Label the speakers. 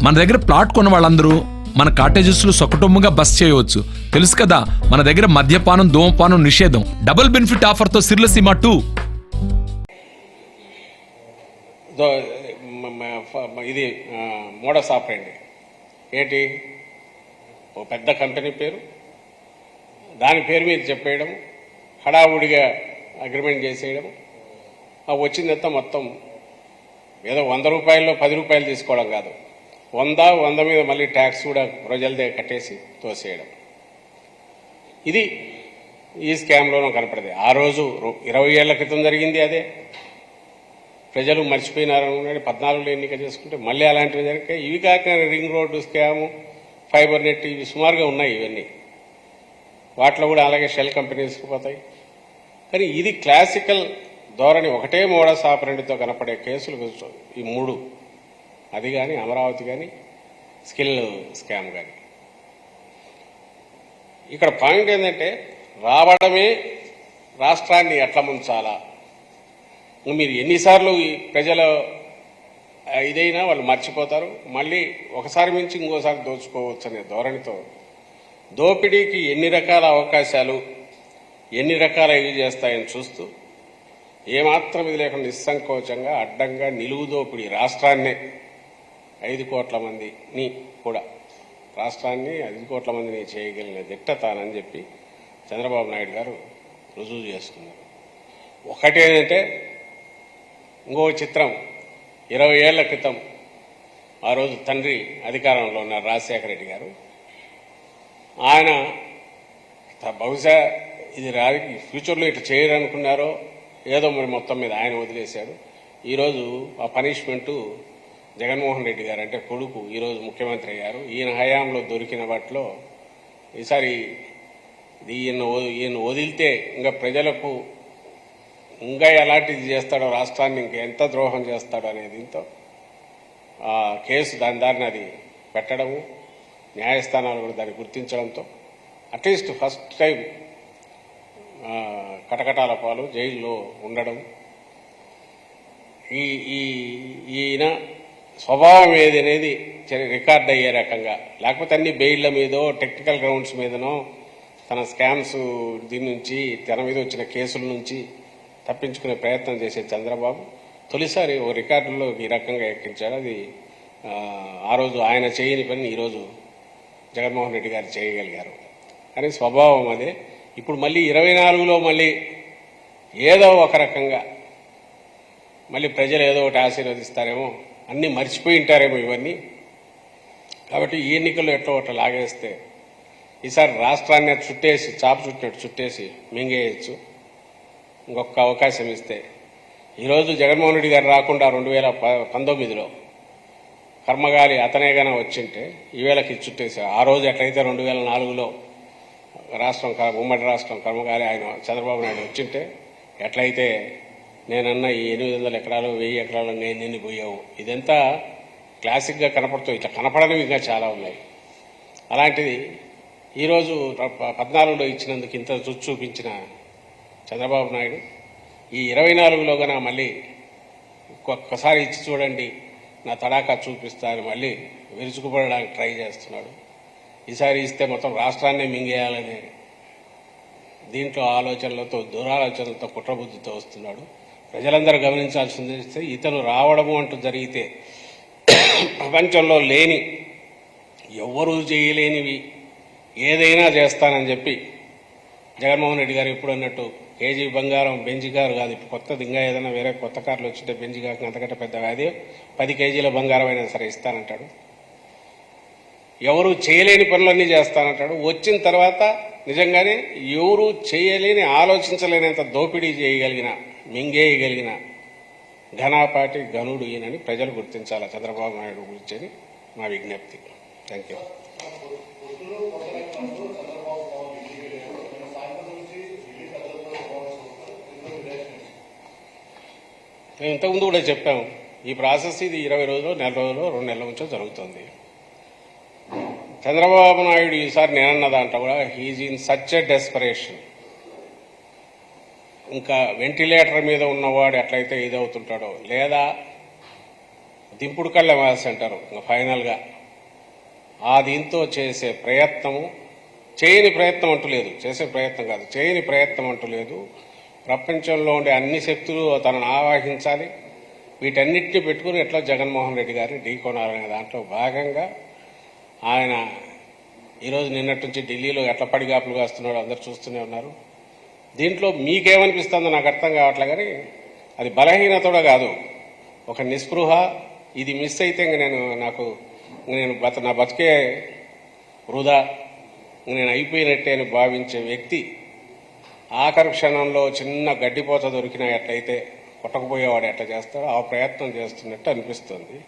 Speaker 1: మన దగ్గర ప్లాట్ కొన్న వాళ్ళందరూ మన కాటేజెస్లో సకుటుంబంగా బస్ చేయవచ్చు. తెలుసు కదా, మన దగ్గర మద్యపానం ధూమపానం నిషేధం. Double benefit ఆఫర్తో సిర్లసీమ 2.
Speaker 2: ఇది మోడస్ ఆపరేండి ఏంటి, ఓ పెద్ద కంపెనీ పేరు, దాని పేరు మీద చెప్పేయడం, హడావుడిగా అగ్రిమెంట్ చేసేయడం, వచ్చిందంతా మొత్తం ఏదో 100 రూపాయల్లో 10 రూపాయలు తీసుకోవడం కాదు, 100 మీద మళ్ళీ ట్యాక్స్ కూడా ప్రజల దగ్గర కట్టేసి తోసేయడం. ఇది ఈ స్కామ్లోనూ కనపడదు. ఆ రోజు 20 ఏళ్ల క్రితం జరిగింది అదే. ప్రజలు మర్చిపోయినారు. 14లో ఎన్నిక చేసుకుంటే మళ్ళీ అలాంటివి జరిగాయి. ఇవి కాక ring road scam, fibre net, ఇవి సుమారుగా ఉన్నాయి. ఇవన్నీ వాటిలో కూడా అలాగే షెల్ కంపెనీస్కి పోతాయి. కానీ ఇది క్లాసికల్ ధోరణి. ఒకటే మోడస్ ఆపరెండితో కనపడే కేసులు ఈ 3. అది కానీ అమరావతి కానీ స్కిల్ స్కామ్ కానీ. ఇక్కడ పాయింట్ ఏంటంటే రావడమే రాష్ట్రాన్ని ఎట్లా ముంచాలా. మీరు ఎన్నిసార్లు ప్రజల ఇదైనా వాళ్ళు మర్చిపోతారు. మళ్ళీ ఒకసారి మించి ఇంకోసారి దోచుకోవచ్చు అనే ధోరణితో దోపిడీకి ఎన్ని రకాల అవకాశాలు, ఎన్ని రకాల ఇవి చేస్తాయని చూస్తూ ఏమాత్రం ఇది లేకుండా నిస్సంకోచంగా అడ్డంగా నిలువు దోపిడీ రాష్ట్రాన్నే 5 కోట్ల మందిని కూడా రాష్ట్రాన్ని 5 కోట్ల మందిని చేయగలిగిన దిట్ట తానని చెప్పి చంద్రబాబు నాయుడు గారు రుజువు చేసుకున్నారు. ఒకటేంటంటే ఇంకో చిత్రం, 20 ఏళ్ల క్రితం ఆ రోజు తండ్రి అధికారంలో ఉన్న రాజశేఖర రెడ్డి గారు, ఆయన బహుశా ఇది ఫ్యూచర్లో ఇట్లా చేయరనుకున్నారో ఏదో మరి మొత్తం మీద ఆయన వదిలేశాడు. ఈరోజు ఆ పనిష్మెంటు జగన్మోహన్ రెడ్డి గారు అంటే కొడుకు ఈరోజు ముఖ్యమంత్రి అయ్యారు. ఈయన హయాంలో దొరికిన వాటిలో ఈసారి ఈయన వదిలితే ఇంకా ప్రజలకు ఇంకా ఎలాంటిది చేస్తాడో, రాష్ట్రాన్ని ఇంకెంత ద్రోహం చేస్తాడో అనే దీంతో కేసు దారిని అది పెట్టడము, న్యాయస్థానాలు కూడా దాన్ని గుర్తించడంతో అట్లీస్ట్ ఫస్ట్ టైం కటకటాల పాలు జైల్లో ఉండడం. ఈయన స్వభావం ఏది అనేది రికార్డ్ అయ్యే రకంగా, లేకపోతే అన్ని బెయిళ్ల మీదో టెక్నికల్ గ్రౌండ్స్ మీదనో తన స్కామ్స్ దీని నుంచి తన మీద వచ్చిన కేసుల నుంచి తప్పించుకునే ప్రయత్నం చేసే చంద్రబాబు తొలిసారి ఓ రికార్డుల్లో ఈ రకంగా ఎక్కించాడు. అది ఆ రోజు ఆయన చేయని పని ఈరోజు జగన్మోహన్ రెడ్డి గారు చేయగలిగారు. కానీ స్వభావం అదే. ఇప్పుడు మళ్ళీ 24లో మళ్ళీ ఏదో ఒక రకంగా మళ్ళీ ప్రజలు ఏదో ఒకటి ఆశీర్వదిస్తారేమో, అన్నీ మర్చిపోయి ఉంటారేమో ఇవన్నీ. కాబట్టి ఈ ఎన్నికల్లో ఎట్లా ఒకటి లాగేస్తే ఈసారి రాష్ట్రాన్ని చుట్టేసి, చాప చుట్టినట్టు చుట్టేసి మింగేయచ్చు. ఇంకొక అవకాశం ఇస్తే ఈరోజు జగన్మోహన్ రెడ్డి గారు రాకుండా 2019లో కర్మగాలి అతనేగానే వచ్చింటే ఈవేళకి చుట్టేసి, ఆ రోజు ఎట్లయితే 2004లో రాష్ట్రం ఉమ్మడి రాష్ట్రం కర్మగాలి ఆయన చంద్రబాబు నాయుడు వచ్చింటే ఎట్లయితే నేనన్నా ఈ 800 ఎకరాలు 1000 ఎకరాలు నేను పోయావు. ఇదంతా క్లాసిక్గా కనపడుతూ ఇట్లా కనపడనివి ఇంకా చాలా ఉన్నాయి. అలాంటిది ఈరోజు 14లో ఇచ్చినందుకు ఇంత రుచి చూపించిన చంద్రబాబు నాయుడు ఈ 24లో కన్నా మళ్ళీ ఒక్కసారి ఇచ్చి చూడండి, నా తడాకా చూపిస్తాను మళ్ళీ విరుచుకుపడడానికి ట్రై చేస్తున్నాడు. ఈసారి ఇస్తే మొత్తం రాష్ట్రాన్నే మింగేయాలనే దీంట్లో ఆలోచనలతో, దురాలోచనలతో, కుట్రబుద్ధితో వస్తున్నాడు. ప్రజలందరూ గమనించాల్సింది ఇతను రావడము అంటూ జరిగితే ప్రపంచంలో లేని, ఎవ్వరూ చేయలేనివి ఏదైనా చేస్తానని చెప్పి జగన్మోహన్ రెడ్డి గారు ఎప్పుడు అన్నట్టు కేజీ బంగారం బెంజ్ కారు కాదు, ఇప్పుడు కొత్తది ఇంకా ఏదైనా వేరే కొత్త కార్లు వచ్చింటే బెంజ్ కాక అంతకంటే పెద్ద వ్యాధి 10 కేజీల బంగారం అయినా సరే ఇస్తానంటాడు. ఎవరు చేయలేని పనులన్నీ చేస్తానంటాడు. వచ్చిన తర్వాత నిజంగానే ఎవరు చేయలేని, ఆలోచించలేనంత దోపిడీ చేయగలిగిన, మింగేయగలిగిన ఘనాపాటి గనుడు ఈయనని ప్రజలు గుర్తించాలా చంద్రబాబు నాయుడు గురించి అని మా విజ్ఞప్తి. Thank you. మేము ఇంతకుముందు కూడా చెప్పాము, ఈ ప్రాసెస్ ఇది 20 రోజులు, నెల రోజులు, 2 నెలల నుంచో జరుగుతుంది. చంద్రబాబు నాయుడు ఈసారి నేనన్న దాంట్లో కూడా he's in such a desperation. ఇంకా వెంటిలేటర్ మీద ఉన్నవాడు ఎట్లయితే ఇదవుతుంటాడో, లేదా దింపుడు కళ్ళ వ్యాస అంటారు ఇంకా ఫైనల్గా ఆ దీంతో చేసే ప్రయత్నము చేయని ప్రయత్నం అంటూ లేదు, చేసే ప్రయత్నం కాదు చేయని ప్రయత్నం అంటూ లేదు. ప్రపంచంలో ఉండే అన్ని శక్తులు తనను ఆవాహించాలి, వీటన్నిటిని పెట్టుకుని ఎట్లా జగన్మోహన్ రెడ్డి గారిని ఢీకొనాలనే దాంట్లో భాగంగా ఆయన ఈరోజు నిన్నటి నుంచి ఢిల్లీలో ఎట్లా పడిగాపులు కాస్తున్నాడో అందరు చూస్తూనే ఉన్నారు. దీంట్లో మీకేమనిపిస్తుందో నాకు అర్థం కావట్లే, కానీ అది బలహీనతోడ కాదు, ఒక నిస్పృహ. ఇది మిస్ అయితే ఇంక నేను నా బతికే వృధా, నేను అయిపోయినట్టే అని భావించే వ్యక్తి ఆఖరి క్షణంలో చిన్న గడ్డిపోత దొరికినా ఎట్లయితే కొట్టకపోయేవాడు ఎట్లా చేస్తాడో ఆ ప్రయత్నం చేస్తున్నట్టు అనిపిస్తుంది.